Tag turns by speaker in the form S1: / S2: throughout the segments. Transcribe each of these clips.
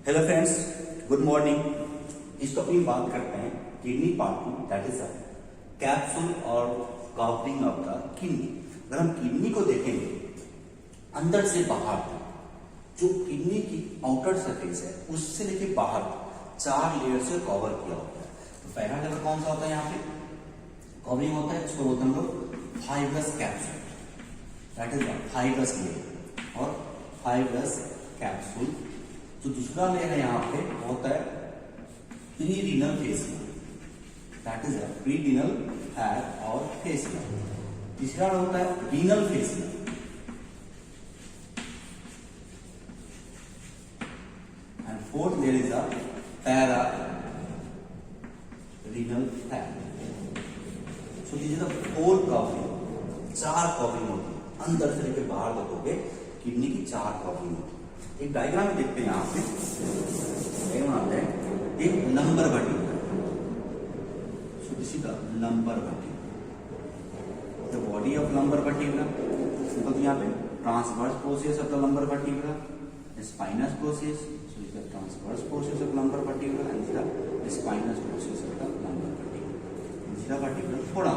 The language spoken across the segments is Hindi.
S1: Hello friends, good morning. इस टॉपिक में बात करते हैं किडनी पार्ट में, दैट इज कैप्सूल और कवरिंग ऑफ द किडनी। अगर हम किडनी को देखेंगे अंदर से बाहर तक, जो किडनी की आउटर सरफेस है उससे लेके बाहर 4 लेयर से कवर किया होता है। तो पहला लेयर कौन सा होता है? यहाँ पे कवरिंग होता है, इसको बोलते हैं हम लोग fibrous capsule, that is fibrous layer और फाइब्रस कैप्सूल। जो दूसरा लेयर है यहाँ पे होता है perirenal fascia, that is perirenal hair और फेसिया। तीसरा होता है renal fascia, and fourth layer is para renal hair. So this is the 4 covering, 4 covering होती है। अंदर से लेकर बाहर देखोगे किडनी की 4 कवरिंग होती है। एक डायग्राम में देखते हैं यहाँ पे, एक lumbar Bhatti, lumbar Bhatti, the body of lumbar vertebra, मतलब यहाँ पे transverse process of the lumbar vertebra, spinous process, so is the transverse process of lumbar vertebra and the spinous process of the lumbar vertebra. दूसरा वर्टिब्रा थोड़ा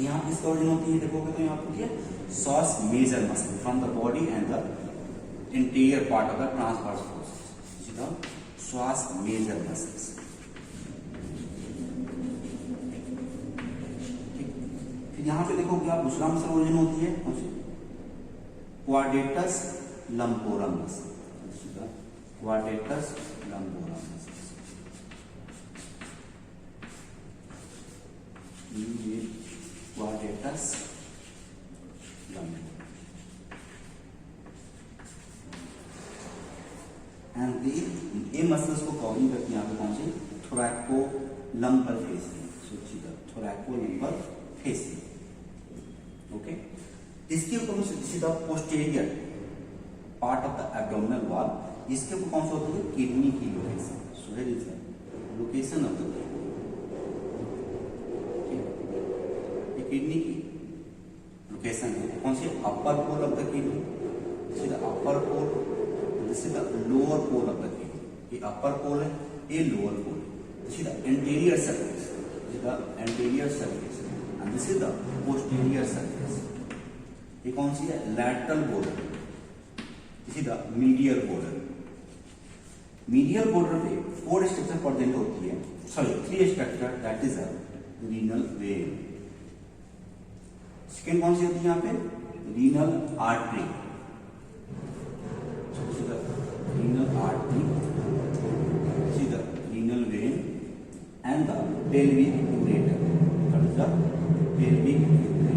S1: यहाँ किसका ओरिजिन होती है देखोगे तो यहाँ पे psoas major muscle from the body and the interior part of the transverse process, which is the psoas major muscles. फिर यहाँ पे देखो क्या दूसरा मसल ओरिजिन होती है क्वाड्रेटस लंपोरम मसल, क्वाड्रेटस लंपोरम मसल, ये क्वाड्रेटस लंपोरम एंड ये मसल्स को कवरिंग करती है यहाँ पे कौन सी थोरैको लंबर फेसिया, सोचिएगा थोरैको लंबर फेसिया। ओके, इसके ऊपर में सीधा posterior part of the abdominal wall, इसके ऊपर कौन सा होती है किडनी की location. So here is the location of the kidney की लोकेशन है कौन सी upper pole of the kidney, सीधा upper pole, this is the lower pole of the kidney. ये अपर पोल है, ये लोअर पोल है। This is the anterior surface, this is the anterior surface and this is the posterior surface. ये कौन सी है lateral border, this is the medial border. Medial border पे 4 स्ट्रक्चर प्रेजेंट होती है, sorry 3 structure, that is the renal vein. Second कौन सी होती है यहाँ पे renal artery, renal artery, see the renal vein and the pelvic ureter. What is the pelvic ureter?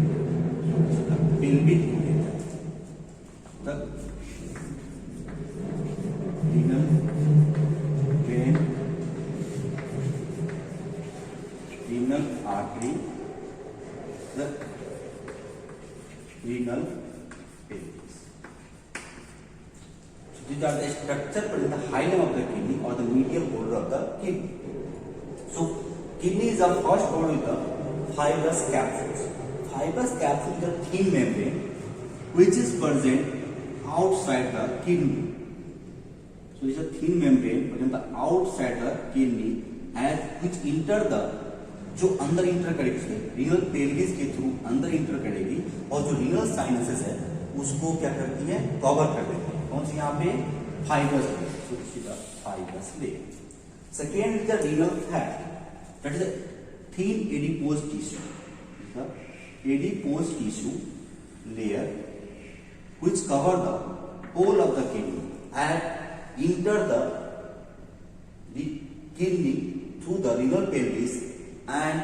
S1: So the pelvic ureter, the renal vein, renal artery, the renal pelvis. These are the structure present the hilum of the kidney or the medial border of the kidney. So kidney is the first border with the fibrous capsules. Fibrous capsule is a thin membrane which is present outside the kidney. So it is a thin membrane present the outside the kidney as which enter the, जो अंदर इंटर करेगी रीनल पेल्विस के थ्रू अंदर इंटर करेगी और जो रीनल साइनसेस है उसको क्या करती है कवर कर देती है। कौन सी यहाँ पे fibrous layer, fibrous layer. Second is the renal fat, that is thin adipose tissue, adipose tissue layer which cover the whole of the kidney and enter the kidney through the renal pelvis and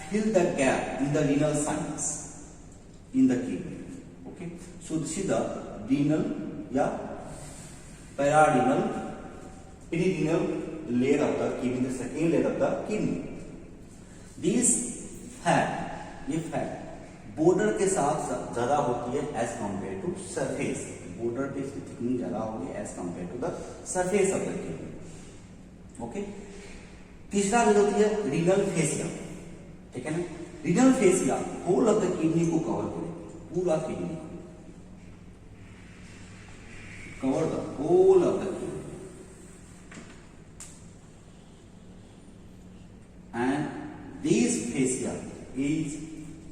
S1: fill the gap in the renal sinus in the kidney. Okay, so this is the renal या पैराडीनल पेरिडीनल layer of the kidney, the second layer of the kidney. This fat, ये फैट बॉर्डर के साथ ज्यादा होती है as compare to surface, border पे इसकी थिकनिंग ज्यादा होगी as compare to the surface of the kidney. Okay, तीसरा लेयर होती है रीनल फेसिया, ठीक है ना। Renal fascia whole of the kidney को कवर करेगी, पूरा किडनी को cover the whole of the kidney. is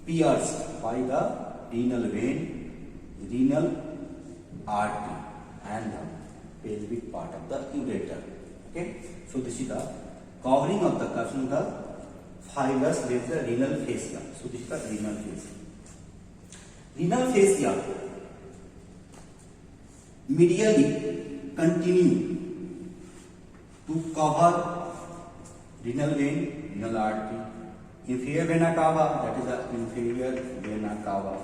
S1: pierced by the renal vein, renal artery and the pelvic part of the ureter. Okay, so this is the covering of the capsule, the fibrous layer, the renal fascia. So this is the renal fascia. Renal fascia medially continue to cover renal vein, renal artery, inferior vena cava, that is the inferior vena cava,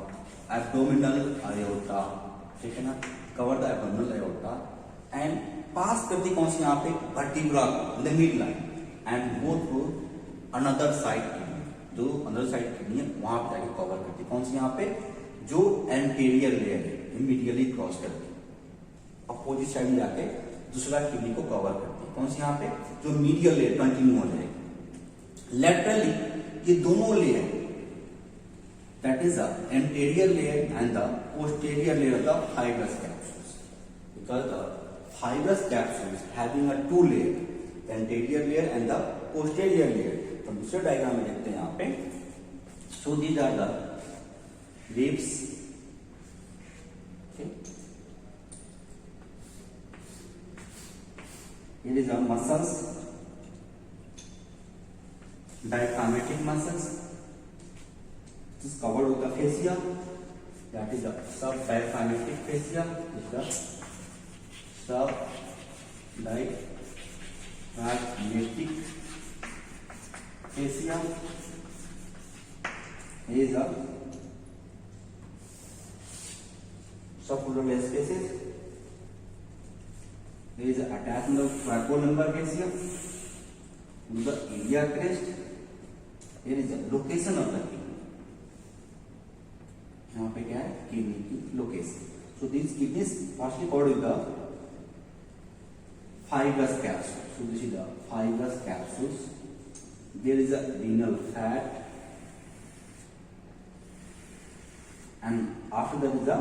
S1: abdominal aorta, ठीक है ना, cover the abdominal aorta and pass करती कौन सी यहाँ पे vertebra in the midline and go through another side kidney, जो another side kidney है वहां पे जाके कवर करती कौन सी यहाँ पे जो anterior layer है immediately क्रॉस करती अपोजिट साइड में जाके दूसरा किडनी को कवर करती है कौन सी यहाँ पे जो मीडियल लेयर कंटिन्यू हो जाएगी। लेटरली ये दोनों layer that is the anterior layer and the posterior layer of the fibrous capsules, because the fibrous capsules having a two layer anterior layer and the posterior layer. तो दूसरे डायग्राम में देखते हैं यहाँ पे, so these are the waves, it is a muscles, diaphragmatic muscles, it is covered with the fascia, that is the subdiaphragmatic fascia, is the subdiaphragmatic fascia, is a subpleural spaces. There is attachment of thoracolumbar fascia to the iliac crest. Here is the location of the kidney. यहाँ पे क्या है किडनी की location. So these kidneys partially covered with the fibrous capsules. So this is the fibrous capsules. There is a renal fat, and after that is the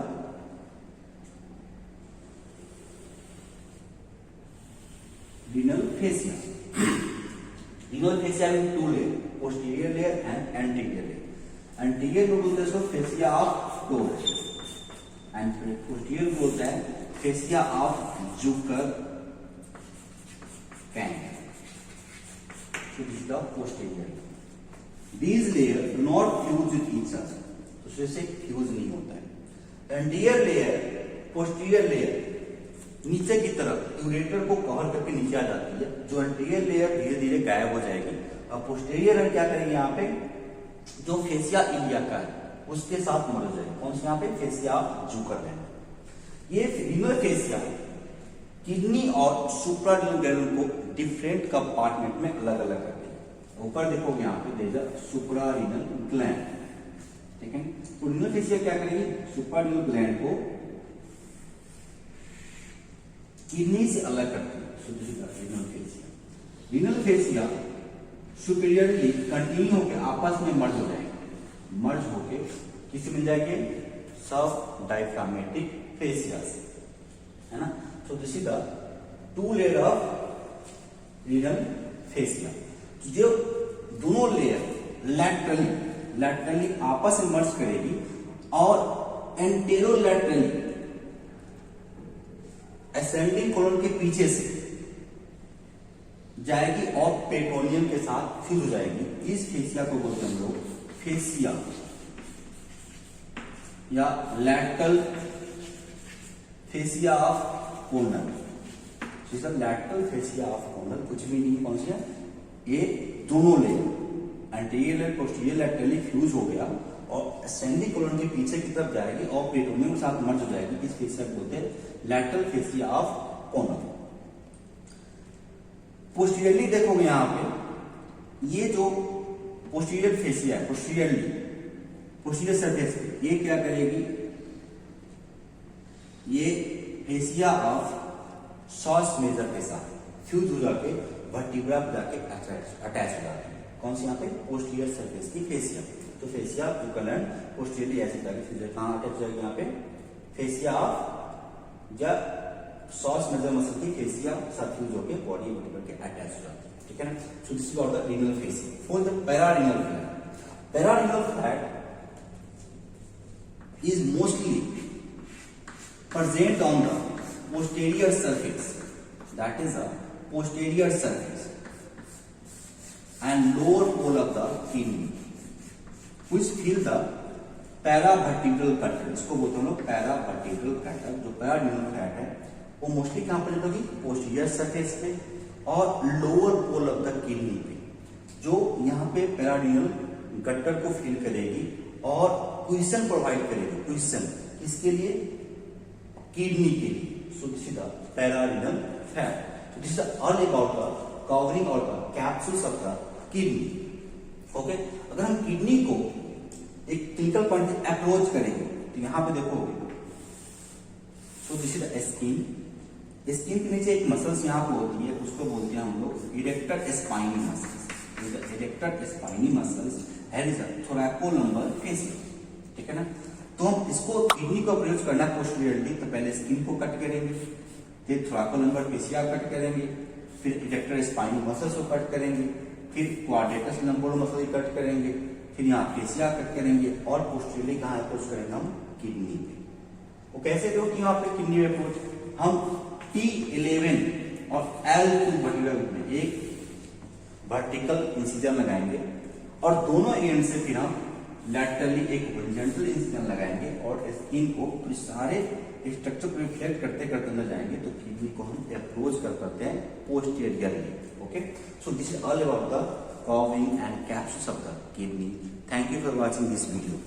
S1: renal fascia. Renal fascia having two layers, posterior layer and anterior layer. Anterior को बोलते हैं इसको fascia of Torres, and posterior को बोलते हैं fascia of Zuckerman. So this is the posterior. These layers do not fuse with each other. तो उससे fuse नहीं होता है. Anterior layer, posterior layer नीचे की तरफ यूरेटर को कवर करके नीचे आ जाती है, जो एंटीरियर लेयर धीरे धीरे गायब हो जाएगी और पोस्टीरियर लेयर क्या करेगी यहाँ पे जो फेसिया इलियाका है उसके साथ मर जाएगी कौन सी यहाँ पे फेसिया जुकरमैन। ये रिनल फेसिया किडनी और सुप्रारिनल ग्लैंड को डिफरेंट कंपार्टमेंट में अलग अलग करती है। ऊपर देखोगे यहाँ पे देयर इज सुप्रारिनल ग्लैंड, ठीक है। तो रिनल फेसिया क्या करेगी सुप्रारिनल ग्लैंड को किडनी से अलग करती है। रीनल फेसिया सुपीरियरली कंटिन्यू होकर आपस में मर्ज हो जाएंगे, मर्ज होके किसी मिल जाएंगे सब डायफ्रामेटिक फेसियास, है ना। So this is the two layer of renal fascia. जो दोनों लेयर लैटरली आपस में मर्ज करेगी और एंटेरोलैटरली असेंडिंग कोलन के पीछे से जाएगी और पेट्रोनियम के साथ फ्यूज हो जाएगी। इस फेसिया को बोलते हैं हम लोग फेसिया या lateral fascia of conal. Lateral fascia of conal कुछ भी नहीं, कौन सी है ये दोनों layer anterior layer posterior laterally fuse हो गया और असेंडिंग कोलन के पीछे की तरफ जाएगी और पेट्रोनियम के साथ मर्ज हो जाएगी। इस फेसिया को बोलते हैं लैटरल फेसिया ऑफ कोनल। पोस्टीरियरली देखोगे यहां पे ये जो पोस्टीरियर फेसिया है पोस्टीरियर सरफेस पे ये क्या करेगी ये फेसिया ऑफ सॉस मेजर के साथ फ्यूज हो जाके वर्टिब्रा पे जाके अटैच हो जाती है। कौन सी यहाँ पे पोस्टीरियर सरफेस की फेसिया। तो फेसिया जुकरमैन पोस्टीरियरली ऐसे जाके फ्यूज कहां अटैच हो जाएगी यहाँ पे फेसिया ऑफ जब सॉस मेजर मसल की फेसिया साथ फ्यूज होकर बॉडी वर्टिब्रा के अटैच हो जाती है, ठीक है ना। So this is the renal fascia. For the pararenal flare, Pararenal fat is mostly present on the posterior surface, that is the posterior surface and lower pole of the kidney, which fill the paravertebral gutter. इसको बोलते हैं लोग paravertebral gutter. जो pararenal fat है वो मोस्टली कहां पर होगी? पोस्टीरियर सरफेस पे और lower pole of the kidney पे, जो यहाँ पे पैराडिनल गट्टर को फिल करेगी और क्वेश्चन प्रोवाइड करेगी. क्वेश्चन किसके लिए? किडनी के लिए. So this is the pararenal fat. So this is all about the covering of the capsules of the kidney. Okay, अगर हम किडनी को एक क्लिनिकल पॉइंट से अप्रोच करेंगे तो यहां पे देखोगे. सो this is the skin. Skin के नीचे एक मसल्स यहाँ पे होती है, उसको बोलते हैं हम लोग erector spinae muscles. Erector spinae muscles have is thoracolumbar fascia. ठीक है ना. तो हम इसको किडनी को अप्रोच करना पोस्टीरियरली, तो पहले स्किन को कट करेंगे, फिर थोरैकोलंबर फेसिया कट करेंगे, फिर इरेक्टर स्पाइनी मसल्स को कट करेंगे, फिर क्वाड्रेटस लंबोर मसल कट करेंगे, फिर यहाँ फेसिया कट करेंगे और पोस्टीरियरली कहाँ अप्रोच करेंगे? हम किडनी पे. वो कैसे करो कि यहाँ पे किडनी में अप्रोच हम T11 और L2 वर्टिकल में एक वर्टिकल इंसिजन लगाएंगे और दोनों एंड से फिर हम लैटरली एक हॉरिजॉन्टल इंसिजन लगाएंगे और स्किन को सारे स्ट्रक्चर को रिफ्लेक्ट करते करते अंदर जाएंगे, तो किडनी को हम अप्रोच कर पाते हैं posteriorly. Okay, so this is all about the covering and capsules of the kidney. Thank you for watching this video.